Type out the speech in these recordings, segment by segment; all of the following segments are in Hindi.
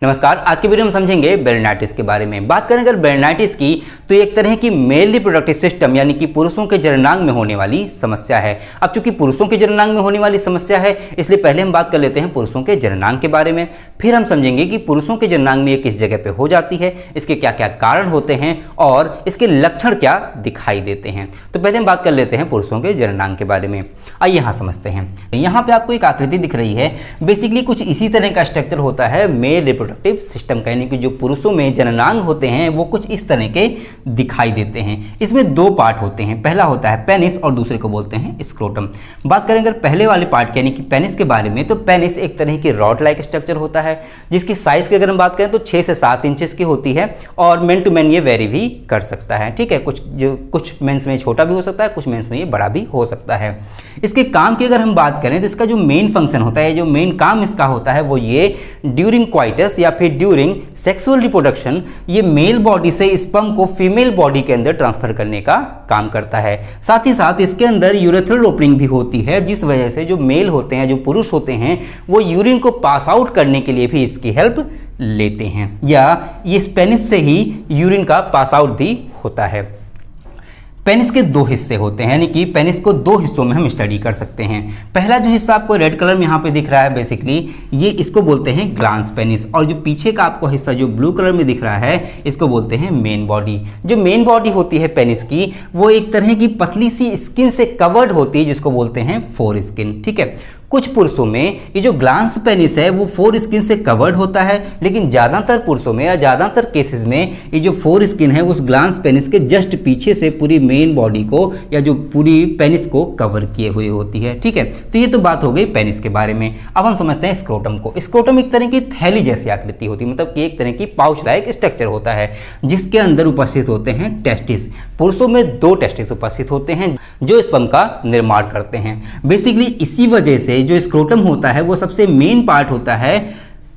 नमस्कार। आज के वीडियो में समझेंगे बेलेनाइटिस के बारे में। बात करें अगर बेलेनाइटिस की तो एक तरह की मेल रिप्रोडक्टिव सिस्टम यानी कि पुरुषों के जननांग में होने वाली समस्या है। अब चूंकि पुरुषों के जननांग में होने वाली समस्या है इसलिए पहले हम बात कर लेते हैं पुरुषों के जननांग के बारे में, फिर हम समझेंगे कि पुरुषों के जननांग में ये किस जगह पे हो जाती है, इसके क्या क्या कारण होते हैं और इसके लक्षण क्या दिखाई देते हैं। तो पहले हम बात कर लेते हैं पुरुषों के जननांग के बारे में। आइए यहाँ समझते हैं। यहाँ पे आपको एक आकृति दिख रही है। बेसिकली कुछ इसी तरह का स्ट्रक्चर होता है मेल रिप्रोडक्टिव सिस्टम का, यानी कि जो पुरुषों में जननांग होते हैं वो कुछ इस तरह के दिखाई देते हैं। इसमें दो पार्ट होते हैं, पहला होता है पेनिस और दूसरे को बोलते हैं स्क्रोटम। बात करें अगर पहले वाले पार्ट यानी कि पेनिस के बारे में, तो पेनिस एक तरह की रॉड लाइक स्ट्रक्चर होता है जिसकी साइज की अगर हम बात करें तो 6 से 7 इंचेस की होती है और मैन टू मैन ये वेरी भी कर सकता है। ठीक है, कुछ मेंस में छोटा भी हो सकता है, कुछ मेंस में ये बड़ा भी हो सकता है। इसके काम की अगर हम बात करें तो इसका जो मेन फंक्शन होता है, जो मेन काम इसका होता है वो ये ड्यूरिंग क्वाइटस या फिर ड्यूरिंग सेक्सुअल रिप्रोडक्शन ये मेल बॉडी से स्पर्म को फीमेल बॉडी के अंदर ट्रांसफर करने का काम करता है। साथ ही साथ इसके अंदर यूरेथ्रल ओपनिंग भी होती है जिस वजह से जो मेल होते हैं, जो पुरुष होते हैं, वो यूरिन को पास आउट करने के लिए भी इसकी हेल्प लेते हैं, या इस पेनिस से ही यूरिन का पास आउट भी होता है। पेनिस के दो हिस्से होते हैं, यानी कि पेनिस को दो हिस्सों में हम स्टडी कर सकते हैं। पहला जो हिस्सा आपको रेड कलर में यहाँ पे दिख रहा है, बेसिकली ये इसको बोलते हैं ग्लांस पेनिस, और जो पीछे का आपको हिस्सा जो ब्लू कलर में दिख रहा है इसको बोलते हैं मेन बॉडी। जो मेन बॉडी होती है पेनिस की वो एक तरह की पतली सी स्किन से कवर्ड होती है जिसको बोलते हैं फोर स्किन। ठीक है, कुछ पुरुषों में ये जो ग्लांस पेनिस है वो फोर स्किन से कवर्ड होता है, लेकिन ज़्यादातर पुरुषों में या ज़्यादातर केसेस में ये जो फोर स्किन है उस ग्लांस पेनिस के जस्ट पीछे से पूरी मेन बॉडी को या जो पूरी पेनिस को कवर किए हुए होती है। ठीक है, तो ये तो बात हो गई पेनिस के बारे में। अब हम समझते हैं स्क्रोटम को। स्क्रोटम एक तरह की थैली जैसी आकृति होती है, मतलब कि एक तरह की पाउच लाइक स्ट्रक्चर होता है जिसके अंदर उपस्थित होते हैं टेस्टिस। पुरुषों में 2 टेस्टिस उपस्थित होते हैं जो स्पर्म का निर्माण करते हैं। बेसिकली इसी वजह से जो स्क्रोटम होता है वो सबसे मेन पार्ट होता है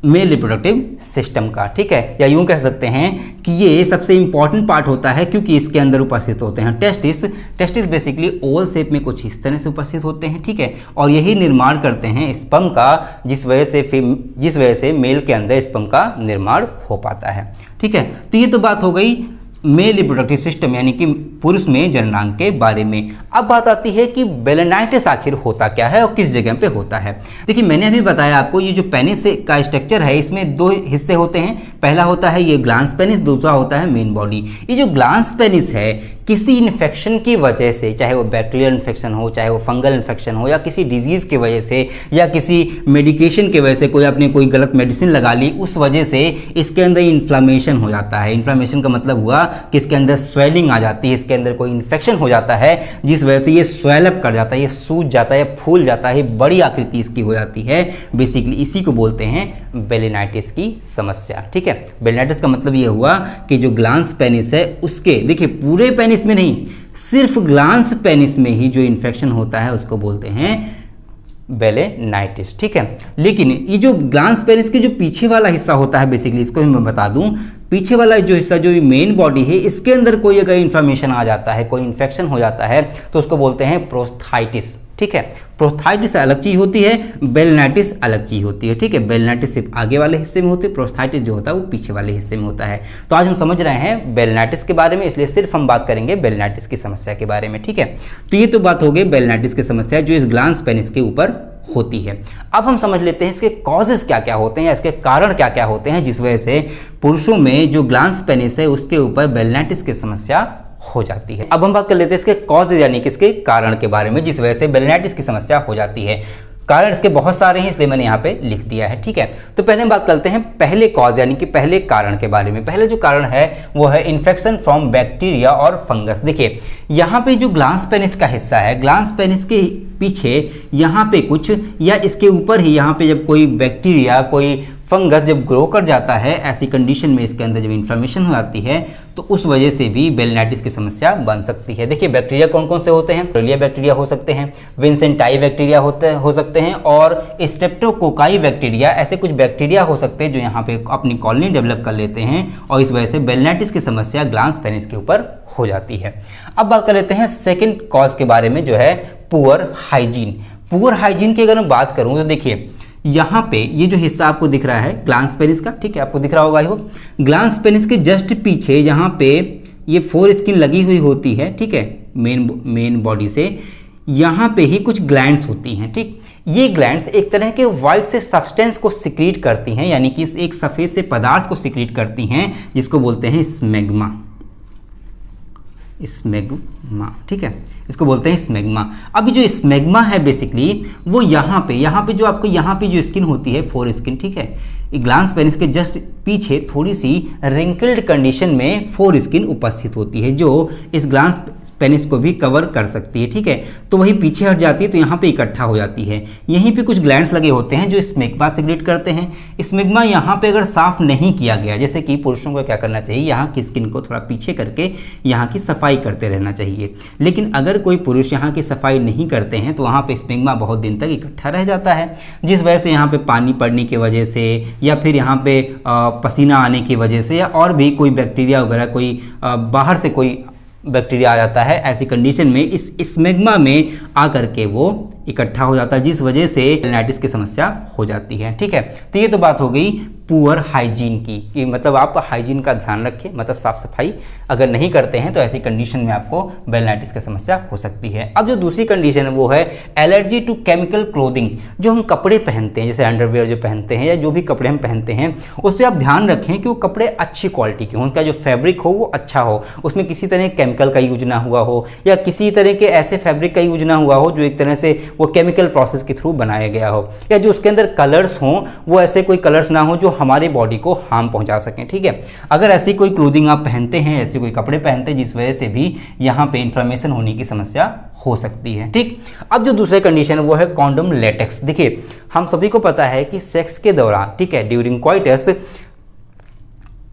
मेल रिप्रोडक्टिव सिस्टम का। ठीक है, या यूं कह सकते हैं कि ये सबसे इंपॉर्टेंट पार्ट होता है क्योंकि इसके अंदर उपस्थित होते हैं testis. Testis basically Oval shape में कुछ इस तरह से उपस्थित होते हैं। ठीक है, और यही निर्माण करते हैं स्पर्म का, जिस वजह से मेल के अंदर स्पर्म का निर्माण हो पाता है। ठीक है, तो ये तो बात हो गई मेल रिप्रोडक्टिव सिस्टम यानी कि पुरुष में जननांग के बारे में। अब बात आती है कि बेलेनाइटिस आखिर होता क्या है और किस जगह पे होता है। देखिए, मैंने अभी बताया आपको ये जो पेनिस का स्ट्रक्चर है इसमें 2 हिस्से होते हैं। पहला होता है ये ग्लांस पेनिस, दूसरा होता है मेन बॉडी। ये जो ग्लांस पेनिस है किसी इन्फेक्शन की वजह से, चाहे वो बैक्टीरियल इन्फेक्शन हो, चाहे वो फंगल इन्फेक्शन हो, या किसी डिजीज़ की वजह से या किसी मेडिकेशन की वजह से, कोई आपने कोई गलत मेडिसिन लगा ली, उस वजह से इसके अंदर इन्फ्लामेशन हो जाता है। इन्फ्लामेशन का मतलब हुआ कि इसके अंदर स्वेलिंग आ जाती है, इसके अंदर कोई इन्फेक्शन हो जाता है जिस वजह से ये स्वेलअप कर जाता है, ये सूज जाता है, फूल जाता है, बड़ी आकृति इसकी हो जाती है। बेसिकली इसी को बोलते हैं बेलेनाइटिस की समस्या। ठीक है, बेलेनाइटिस का मतलब ये हुआ कि जो ग्लांस पेनिस है उसके, देखिए पूरे पेनिस में नहीं, सिर्फ ग्लांस पेनिस में ही जो इन्फेक्शन होता है उसको बोलते हैं बेलेनाइटिस। ठीक है, लेकिन ये जो ग्लांस पेनिस के जो पीछे वाला हिस्सा होता है, बेसिकली इसको मैं बता दूं, पीछे वाला जो हिस्सा जो मेन बॉडी है इसके अंदर कोई अगर इन्फ्लेमेशन आ जाता है, कोई इन्फेक्शन हो जाता है तो उसको बोलते हैं प्रोस्थाइटिस। ठीक है, प्रोस्थाइटिस अलग चीज होती है, बेलेनाइटिस अलग चीज होती है। ठीक है, बेलेनाइटिस सिर्फ आगे वाले हिस्से में होती है, प्रोस्थाइटिस जो होता है वो पीछे वाले हिस्से में होता है। तो आज हम समझ रहे हैं बेलेनाइटिस के बारे में, इसलिए सिर्फ हम बात करेंगे बेलेनाइटिस की समस्या के बारे में। ठीक है, तो ये तो बात हो गई बेलेनाइटिस की समस्या जो इस ग्लांस पेनिस के ऊपर होती है। अब हम समझ लेते हैं इसके कॉजेस क्या क्या होते हैं या इसके कारण क्या क्या होते हैं जिस वजह से पुरुषों में जो ग्लांस पेनिस है उसके ऊपर बेलेनाइटिस की समस्या हो जाती है। अब हम बात कर लेते हैं इसके कॉजेज यानी कि इसके कारण के बारे में जिस वजह से बेलेनाइटिस की समस्या हो जाती है। कारण इसके बहुत सारे हैं इसलिए मैंने यहाँ पे लिख दिया है। ठीक है, तो पहले हम बात करते हैं पहले कॉज यानी कि पहले कारण के बारे में। पहले जो कारण है वो है इन्फेक्शन फ्रॉम बैक्टीरिया और फंगस। देखिए, यहाँ पे जो ग्लांस पेनिस का हिस्सा है, ग्लांस पेनिस के पीछे यहाँ पे कुछ या इसके ऊपर ही यहाँ पे जब कोई बैक्टीरिया, कोई फंगस जब ग्रो कर जाता है, ऐसी कंडीशन में इसके अंदर जब इन्फ्लेमेशन हो जाती है तो उस वजह से भी बेलेनाइटिस की समस्या बन सकती है। देखिए, बैक्टीरिया कौन कौन से होते हैं? प्रोलिया बैक्टीरिया हो सकते हैं, विंसेंटाई बैक्टीरिया हो सकते हैं और स्ट्रेप्टोकोकाई बैक्टीरिया। ऐसे कुछ बैक्टीरिया हो सकते हैं जो यहाँ पे अपनी कॉलोनी डेवलप कर लेते हैं और इस वजह से बेलेनाइटिस की समस्या ग्लांस पेनिस के ऊपर हो जाती है। अब बात कर लेते हैं सेकेंड कॉज के बारे में जो है पुअर हाइजीन। पुअर हाइजीन की अगर मैं बात करूँ तो देखिए यहाँ पे ये जो हिस्सा आपको दिख रहा है ग्लांस पेनिस का, ठीक है, आपको दिख रहा होगा आई होप। ग्लांस पेनिस के जस्ट पीछे यहाँ पे ये फोर स्किन लगी हुई होती है, ठीक है, मेन बॉडी से यहाँ पे ही कुछ ग्लैंड्स होती हैं, ठीक। ये ग्लैंड्स एक तरह के व्हाइट से सब्सटेंस को सिक्रीट करती हैं, यानी कि एक सफ़ेद से पदार्थ को सिक्रीट करती हैं, जिसको बोलते हैं स्मेग्मा, ठीक है, इसको बोलते हैं स्मेग्मा। अभी जो स्मेग्मा है बेसिकली वो यहाँ पे जो आपको यहाँ पे जो स्किन होती है फोर स्किन, ठीक है, ग्लांस पेनिस के जस्ट पीछे थोड़ी सी रिंकल्ड कंडीशन में फोर स्किन उपस्थित होती है, जो इस ग्लांस पेनिस को भी कवर कर सकती है, ठीक है। तो वही पीछे हट जाती है तो यहाँ पे इकट्ठा हो जाती है। यहीं पे कुछ ग्लैंड्स लगे होते हैं जो स्मेग्मा सिक्रीट करते हैं। स्मेग्मा यहाँ पे अगर साफ नहीं किया गया, जैसे कि पुरुषों को क्या करना चाहिए, यहाँ की स्किन को थोड़ा पीछे करके यहाँ की सफाई करते रहना चाहिए। लेकिन अगर कोई पुरुष यहाँ की सफाई नहीं करते हैं तो वहाँ पे स्मेग्मा बहुत दिन तक इकट्ठा रह जाता है, जिस वजह से यहाँ पे पानी पड़ने की वजह से या फिर यहाँ पे पसीना आने की वजह से या और भी कोई बैक्टीरिया वगैरह कोई बाहर से कोई बैक्टीरिया आ जाता है, ऐसी कंडीशन में इस स्मेग्मा में आकर के वो इकट्ठा हो जाता है, जिस वजह से बेलनाइटिस की समस्या हो जाती है, ठीक है। तो ये तो बात हो गई पुअर हाइजीन की, कि मतलब आप हाइजीन का ध्यान रखें, मतलब साफ सफाई अगर नहीं करते हैं तो ऐसी कंडीशन में आपको बेलनाइटिस की समस्या हो सकती है। अब जो दूसरी कंडीशन है वो है एलर्जी टू केमिकल क्लोथिंग। जो हम कपड़े पहनते हैं, जैसे अंडरवेयर जो पहनते हैं या जो भी कपड़े हम पहनते हैं, उस पर आप ध्यान रखें कि वो कपड़े अच्छी क्वालिटी के हों, उसका जो फैब्रिक हो वो अच्छा हो, उसमें किसी तरह केमिकल का यूज ना हुआ हो या किसी तरह के ऐसे फैब्रिक का यूज ना हुआ हो जो एक तरह से वो केमिकल प्रोसेस के थ्रू बनाया गया हो, या जो उसके अंदर कलर्स हों वो ऐसे कोई कलर्स ना हो जो हमारे बॉडी को हार्म पहुंचा सकें, ठीक है। अगर ऐसी कोई क्लोथिंग आप पहनते हैं, ऐसे कोई कपड़े पहनते हैं जिस वजह से भी यहाँ पे इन्फ्लेमेशन होने की समस्या हो सकती है, ठीक। अब जो दूसरे कंडीशन है वो है कॉन्डोम लेटेक्स। देखिए हम सभी को पता है कि सेक्स के दौरान, ठीक है, ड्यूरिंग क्वाइटस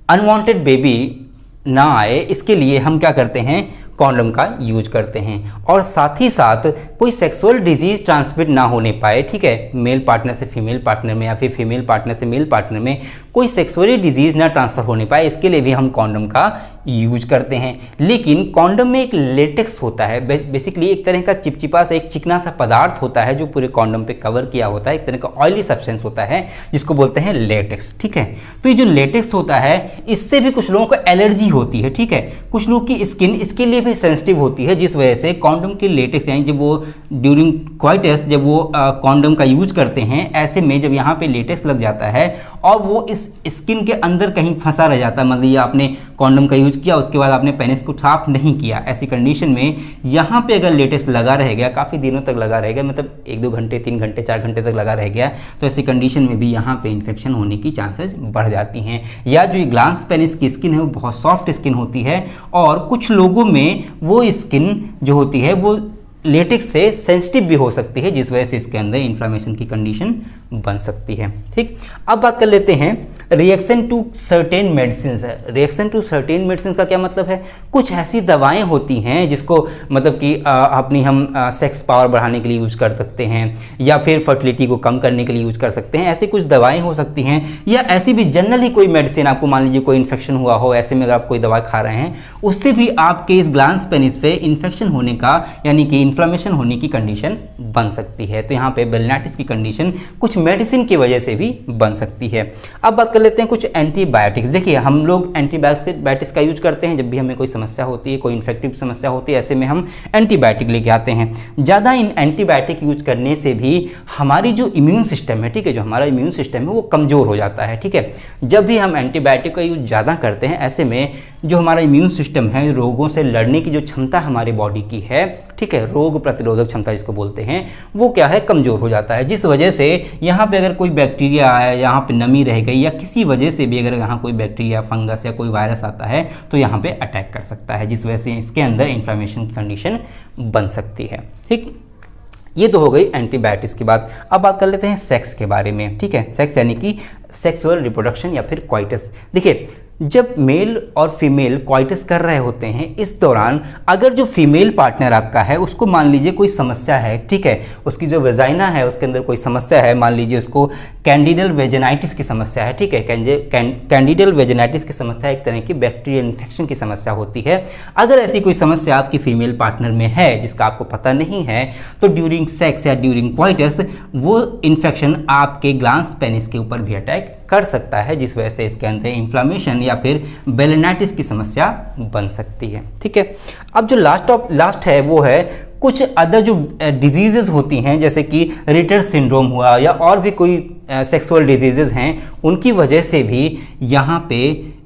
अनवांटेड बेबी ना आए, इसके लिए हम क्या करते हैं, कॉन्डम का यूज करते हैं, और साथ ही साथ कोई सेक्सुअल डिजीज ट्रांसमिट ना होने पाए, ठीक है, मेल पार्टनर से फीमेल पार्टनर में या फिर फीमेल पार्टनर से मेल पार्टनर में कोई सेक्सुअली डिजीज ना ट्रांसफर होने पाए, इसके लिए भी हम कॉन्डम का यूज करते हैं। लेकिन कॉन्डम में एक लेटेक्स होता है, बेसिकली एक तरह का चिपचिपा सा एक चिकना सा पदार्थ होता है जो पूरे कॉन्डम पे कवर किया होता है, एक तरह का ऑयली सब्सटेंस होता है जिसको बोलते हैं लेटेक्स, ठीक है। तो ये जो लेटेक्स होता है इससे भी कुछ लोगों को एलर्जी होती है, ठीक है, कुछ लोग की स्किन इसके लिए भी सेंसिटिव होती है, जिस वजह से कॉन्डम की लेटेक्स यानी जब वो ड्यूरिंग क्वाइटस जब वो कॉन्डम का यूज करते हैं, ऐसे में जब यहाँ पे लेटेक्स लग जाता है और वो इस स्किन के अंदर कहीं फंसा रह जाता है, मतलब ये आपने कॉन्डम का यूज किया उसके बाद आपने पेनिस को साफ नहीं किया, ऐसी कंडीशन में यहाँ पे अगर लेटेक्स लगा रह गया, काफ़ी दिनों तक लगा रह गया, मतलब 1-2 घंटे 3 घंटे 4 घंटे तक लगा रह गया, तो ऐसी कंडीशन में भी यहाँ पे इन्फेक्शन होने की चांसेस बढ़ जाती हैं। या जो ग्लांस पेनिस की स्किन है वो बहुत सॉफ्ट स्किन होती है और कुछ लोगों में वो स्किन जो होती है वो लेटेक्स से सेंसिटिव भी हो सकती है, जिस वजह से इसके अंदर इन्फ्लेमेशन की कंडीशन बन सकती है, ठीक। अब बात कर लेते हैं reaction to certain medicine. Reaction to certain medicine का क्या मतलब है, कुछ ऐसी दवाएं होती हैं जिसको मतलब कि अपनी हम सेक्स पावर बढ़ाने के लिए यूज कर सकते हैं या फिर फर्टिलिटी को कम करने के लिए यूज कर सकते हैं, ऐसी कुछ दवाएं हो सकती हैं, या ऐसी भी जनरली कोई मेडिसिन आपको मान लीजिए कोई इन्फेक्शन हुआ हो, ऐसे में अगर आप कोई दवा खा रहे हैं उससे भी आपके इस ग्लांस पेनिस पे इन्फेक्शन होने का यानी कि इन्फ्लेमेशन होने की कंडीशन बन सकती है। तो यहाँ पे बेलनाइटिस की कंडीशन कुछ मेडिसिन की वजह से भी बन सकती है। अब बात कर लेते हैं कुछ एंटीबायोटिक्स। देखिए हम लोग एंटीबायोटिक्स का यूज करते हैं जब भी हमें कोई समस्या होती है, कोई इन्फेक्टिव समस्या होती है, ऐसे में हम एंटीबायोटिक लेके आते हैं। ज़्यादा इन एंटीबायोटिक यूज करने से भी हमारी जो इम्यून सिस्टम है, ठीक है, जो हमारा इम्यून सिस्टम है वो कमज़ोर हो जाता है, ठीक है। जब भी हम एंटीबायोटिक का यूज ज़्यादा करते हैं, ऐसे में जो हमारा इम्यून सिस्टम है, रोगों से लड़ने की जो क्षमता हमारी बॉडी की है, ठीक है, रोग प्रतिरोधक क्षमता जिसको बोलते हैं, वो क्या है, कमज़ोर हो जाता है, जिस वजह से यहाँ पे अगर कोई बैक्टीरिया आया, यहाँ पे नमी रह गई या किसी वजह से भी अगर यहाँ कोई बैक्टीरिया, फंगस या कोई वायरस आता है तो यहाँ पे अटैक कर सकता है, जिस वजह से इसके अंदर इन्फ्लेमेशन की कंडीशन बन सकती है, ठीक। ये तो हो गई एंटीबायोटिक्स की बात। अब बात कर लेते हैं सेक्स के बारे में, ठीक है। सेक्स यानी कि सेक्सुअल रिप्रोडक्शन या फिर क्वाइटस। देखिए जब मेल और फीमेल कॉइटस कर रहे होते हैं, इस दौरान अगर जो फीमेल पार्टनर आपका है उसको मान लीजिए कोई समस्या है, ठीक है, उसकी जो वेजाइना है उसके अंदर कोई समस्या है, मान लीजिए उसको कैंडिडल वेजिनाइटिस की समस्या है, ठीक है, कैंडिडल वेजिनाइटिस की समस्या एक तरह की बैक्टीरियल इन्फेक्शन की समस्या होती है। अगर ऐसी कोई समस्या आपकी फीमेल पार्टनर में है जिसका आपको पता नहीं है, तो ड्यूरिंग सेक्स या ड्यूरिंग क्वाइटस वो इन्फेक्शन आपके ग्लांस पेनिस के ऊपर भी अटैक कर सकता है, जिस वजह से इसके अंदर इन्फ्लामेशन या फिर बेलेनाइटिस की समस्या बन सकती है, ठीक है। अब जो लास्ट है वो है कुछ अदर जो डिजीजेज होती हैं, जैसे कि रिटर सिंड्रोम हुआ या और भी कोई सेक्सुअल डिजीजेज हैं, उनकी वजह से भी यहाँ पे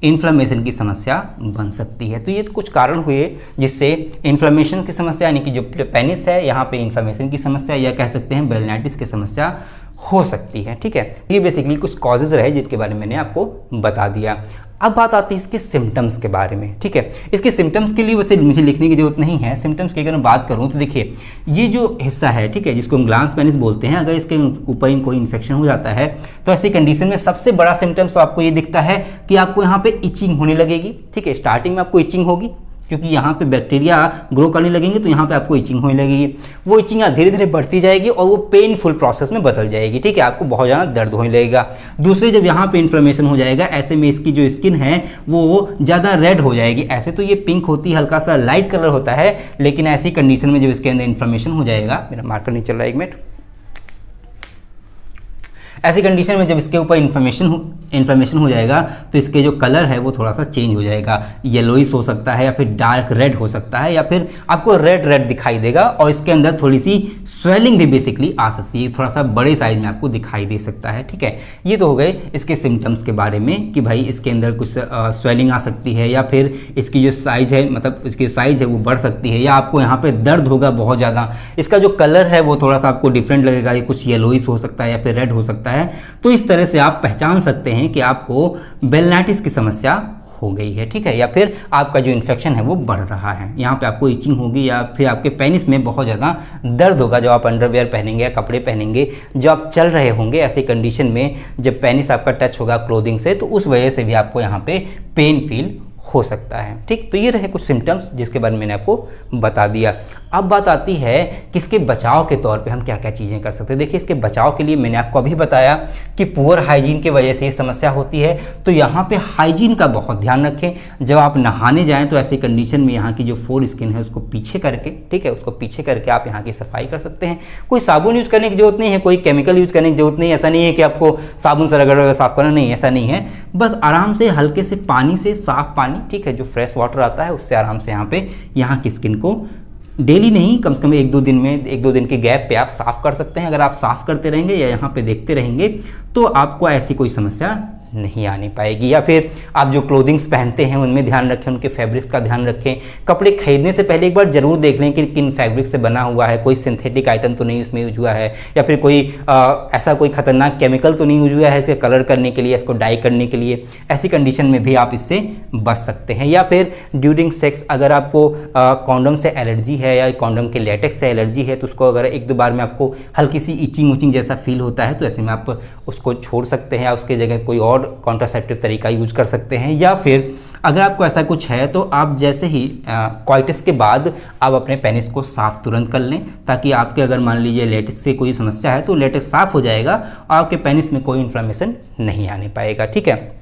इन्फ्लामेशन की समस्या बन सकती है। तो ये कुछ कारण हुए जिससे इन्फ्लामेशन की समस्या, यानी कि जो पेनिस है यहाँ पे इन्फ्लामेशन की समस्या या कह सकते हैं बेलेनाइटिस की समस्या हो सकती है, ठीक है। ये बेसिकली कुछ कॉजेज रहे जिनके बारे में मैंने आपको बता दिया। अब बात आती है इसके सिम्टम्स के बारे में, ठीक है। इसके सिम्टम्स के लिए वैसे मुझे लिखने की जरूरत नहीं है। सिम्टम्स की अगर मैं बात करूं तो देखिए, ये जो हिस्सा है, ठीक है, जिसको हम ग्लांस पेनिस बोलते हैं, अगर इसके ऊपर कोई इन्फेक्शन हो जाता है तो ऐसी कंडीशन में सबसे बड़ा सिम्टम्स तो आपको ये दिखता है कि आपको यहाँ पे इचिंग होने लगेगी, ठीक है। स्टार्टिंग में आपको इचिंग होगी क्योंकि यहाँ पे बैक्टीरिया ग्रो करने लगेंगे, तो यहाँ पे आपको इचिंग होने लगेगी। वो इचिंग धीरे धीरे बढ़ती जाएगी और वो पेनफुल प्रोसेस में बदल जाएगी, ठीक है, आपको बहुत ज़्यादा दर्द होने लगेगा। दूसरे, जब यहाँ पे इन्फ्लेमेशन हो जाएगा, ऐसे में इसकी जो स्किन है वो ज़्यादा रेड हो जाएगी। ऐसे तो ये पिंक होती है, हल्का सा लाइट कलर होता है, लेकिन ऐसी कंडीशन में जब इसके अंदर इन्फ्लेमेशन हो जाएगा, मेरा मार्कर नहीं चल रहा है, एक मिनट, ऐसी कंडीशन में जब इसके ऊपर इन्फ्लेमेशन हो जाएगा तो इसके जो कलर है वो थोड़ा सा चेंज हो जाएगा, येलोइश हो सकता है या फिर डार्क रेड हो सकता है, या फिर आपको रेड दिखाई देगा और इसके अंदर थोड़ी सी स्वेलिंग भी बेसिकली आ सकती है, थोड़ा सा बड़े साइज में आपको दिखाई दे सकता है, ठीक है। ये तो हो गए इसके सिम्टम्स के बारे में कि भाई इसके अंदर कुछ स्वेलिंग आ सकती है या फिर इसकी जो साइज है, मतलब इसकी साइज है वो बढ़ सकती है, या आपको यहाँ पे दर्द होगा बहुत ज़्यादा। इसका जो कलर है वो थोड़ा सा आपको डिफरेंट लगेगा, ये कुछ येलोइश हो सकता है या फिर रेड हो सकता है। तो इस तरह से आप पहचान सकते हैं कि आपको बेलेनाइटिस की समस्या हो गई है, ठीक है, या फिर आपका जो इन्फेक्शन है वो बढ़ रहा है। यहाँ पे आपको इचिंग होगी या फिर आपके पेनिस में बहुत ज़्यादा दर्द होगा जब आप अंडरवेयर पहनेंगे या कपड़े पहनेंगे, जो आप चल रहे होंगे। ऐसी कंडीशन में जब पेनिस आपका टच होगा क्लोथिंग से, तो उस वजह से भी आपको यहाँ पे पेन फील हो सकता है, ठीक। तो ये रहे कुछ सिम्टम्स जिसके बारे में मैंने आपको बता दिया। अब बात आती है कि इसके बचाव के तौर पे हम क्या क्या चीज़ें कर सकते हैं। देखिए, इसके बचाव के लिए मैंने आपको अभी बताया कि पुअर हाइजीन की वजह से ये समस्या होती है, तो यहाँ पे हाइजीन का बहुत ध्यान रखें। जब आप नहाने जाएं तो ऐसी कंडीशन में यहाँ की जो फोर स्किन है उसको पीछे करके, ठीक है, उसको पीछे करके आप यहाँ की सफाई कर सकते हैं। कोई साबुन यूज़ करने की जरूरत नहीं है, कोई केमिकल यूज़ करने की जरूरत नहीं है। ऐसा नहीं है कि आपको साबुन से रगड़ साफ करना, नहीं, ऐसा नहीं है। बस आराम से हल्के से पानी से, साफ पानी, ठीक है, जो फ्रेश वाटर आता है उससे आराम से यहाँ की स्किन को डेली नहीं, कम से कम एक दो दिन के गैप पे आप साफ कर सकते हैं। अगर आप साफ करते रहेंगे या यहाँ पे देखते रहेंगे तो आपको ऐसी कोई समस्या नहीं आनी पाएगी। या फिर आप जो क्लोथिंग्स पहनते हैं उनमें ध्यान रखें, उनके फैब्रिक्स का ध्यान रखें। कपड़े खरीदने से पहले एक बार जरूर देख लें कि किन फैब्रिक से बना हुआ है, कोई सिंथेटिक आइटम तो नहीं उसमें यूज हुआ है, या फिर कोई ऐसा कोई खतरनाक केमिकल तो नहीं यूज हुआ है इसके कलर करने के लिए, इसको डाई करने के लिए। ऐसी कंडीशन में भी आप इससे बच सकते हैं। या फिर ड्यूरिंग सेक्स अगर आपको कॉन्डम से एलर्जी है या कॉन्डम के लेटेक्स से एलर्जी है, तो उसको अगर एक दो बार में आपको हल्की सी इचिंग जैसा फील होता है, तो ऐसे में आप उसको छोड़ सकते हैं या उसके जगह कोई और कॉन्ट्रासेप्टिव तरीका यूज कर सकते हैं। या फिर अगर आपको ऐसा कुछ है तो आप जैसे ही क्वाइटिस के बाद आप अपने पेनिस को साफ तुरंत कर लें, ताकि आपके अगर मान लीजिए लेटेक्स से कोई समस्या है तो लेटेक्स साफ हो जाएगा और आपके पेनिस में कोई इन्फ्लेमेशन नहीं आने पाएगा, ठीक है।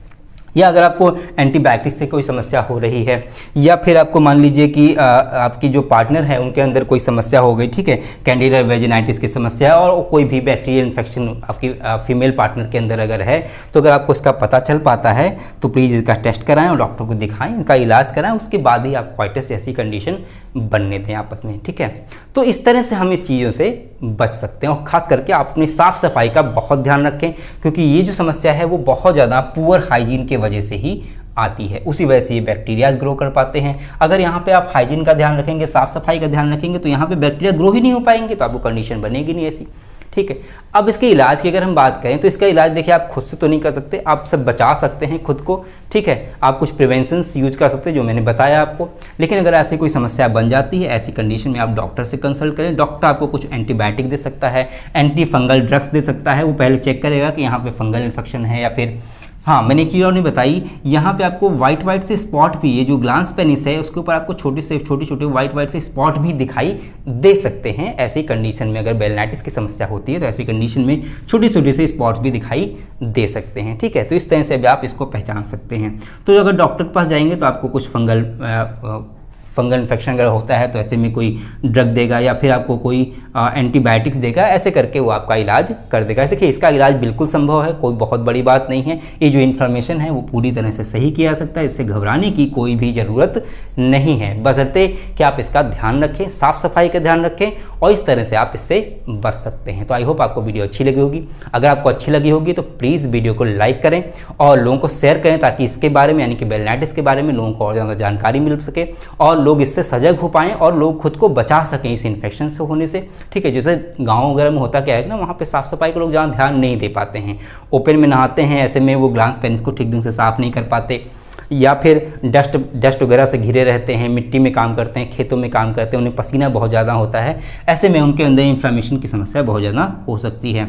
या अगर आपको एंटीबायोटिक से कोई समस्या हो रही है, या फिर आपको मान लीजिए कि आपकी जो पार्टनर है उनके अंदर कोई समस्या हो गई, ठीक है, कैंडिडा वेजिनाइटिस की समस्या और कोई भी बैक्टीरियल इन्फेक्शन आपकी फीमेल पार्टनर के अंदर अगर है, तो अगर आपको इसका पता चल पाता है तो प्लीज़ इसका टेस्ट कराएं और डॉक्टर को दिखाएं, इनका इलाज कराएं। उसके बाद ही आप क्वाइटिस जैसी कंडीशन बनने दें आपस में, ठीक है। तो इस तरह से हम इस चीज़ों से बच सकते हैं। और ख़ास करके आप अपनी साफ़ सफाई का बहुत ध्यान रखें, क्योंकि ये जो समस्या है वो बहुत ज़्यादा पुअर हाइजीन के वजह से ही आती है। उसी वजह से ये बैक्टीरियाज ग्रो कर पाते हैं। अगर यहाँ पे आप हाइजीन का ध्यान रखेंगे, साफ़ सफाई का ध्यान रखेंगे, तो यहाँ पे बैक्टीरिया ग्रो ही नहीं हो पाएंगे, तो आपको कंडीशन बनेगी नहीं ऐसी, ठीक है। अब इसके इलाज की अगर हम बात करें तो इसका इलाज देखिए, आप खुद से तो नहीं कर सकते, आप सब बचा सकते हैं खुद को, ठीक है। आप कुछ प्रिवेंशंस यूज कर सकते हैं जो मैंने बताया आपको। लेकिन अगर ऐसी कोई समस्या बन जाती है, ऐसी कंडीशन में आप डॉक्टर से कंसल्ट करें। डॉक्टर आपको कुछ एंटीबायोटिक दे सकता है, एंटी फंगल ड्रग्स दे सकता है। वो पहले चेक करेगा कि यहाँ पे फंगल इन्फेक्शन है या फिर हाँ, मैंने एक चीज़ और नहीं बताई, यहाँ पे आपको वाइट वाइट से स्पॉट भी, ये जो ग्लांस पेनिस है उसके ऊपर आपको छोटे छोटे वाइट वाइट से स्पॉट भी दिखाई दे सकते हैं। ऐसी कंडीशन में अगर बेलनाइटिस की समस्या होती है तो ऐसी कंडीशन में छोटे छोटे से स्पॉट्स भी दिखाई दे सकते हैं। ठीक है, तो इस तरह से भी आप इसको पहचान सकते हैं। तो अगर डॉक्टर के पास जाएंगे तो आपको कुछ फंगल इन्फेक्शन अगर होता है तो ऐसे में कोई ड्रग देगा या फिर आपको कोई एंटीबायोटिक्स देगा, ऐसे करके वो आपका इलाज कर देगा। देखिए, इसका इलाज बिल्कुल संभव है, कोई बहुत बड़ी बात नहीं है। ये जो इन्फॉर्मेशन है वो पूरी तरह से सही किया जा सकता है, इससे घबराने की कोई भी ज़रूरत नहीं है, बशर्ते कि आप इसका ध्यान रखें, साफ़ सफाई का ध्यान रखें, और इस तरह से आप इससे बच सकते हैं। तो आई होप आपको वीडियो अच्छी लगी होगी। अगर आपको अच्छी लगी होगी तो प्लीज़ वीडियो को लाइक करें और लोगों को शेयर करें, ताकि इसके बारे में यानी कि बेलनाइटिस के बारे में लोगों को और ज़्यादा जानकारी मिल सके और लोग इससे सजग हो पाएँ और लोग खुद को बचा सकें इस इन्फेक्शन से होने से। ठीक है, जैसे गाँव वगैरह में होता क्या है ना, वहाँ पे साफ़ सफाई को लोग ज़्यादा ध्यान नहीं दे पाते हैं, ओपन में नहाते हैं, ऐसे में वो ग्लांस पेनिस को ठीक ढंग से साफ़ नहीं कर पाते, या फिर डस्ट वगैरह से घिरे रहते हैं, मिट्टी में काम करते हैं, खेतों में काम करते हैं, उन्हें पसीना बहुत ज़्यादा होता है, ऐसे में उनके अंदर इन्फ्लेमेशन की समस्या बहुत ज़्यादा हो सकती है।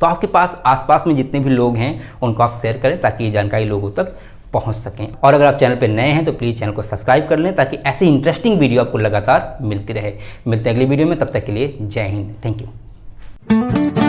तो आपके पास आसपास में जितने भी लोग हैं उनको आप शेयर करें, ताकि ये जानकारी लोगों तक पहुंच सकें। और अगर आप चैनल पर नए हैं तो प्लीज़ चैनल को सब्सक्राइब कर लें, ताकि ऐसी इंटरेस्टिंग वीडियो आपको लगातार मिलती रहे। मिलते हैं अगली वीडियो में, तब तक के लिए जय हिंद, थैंक यू।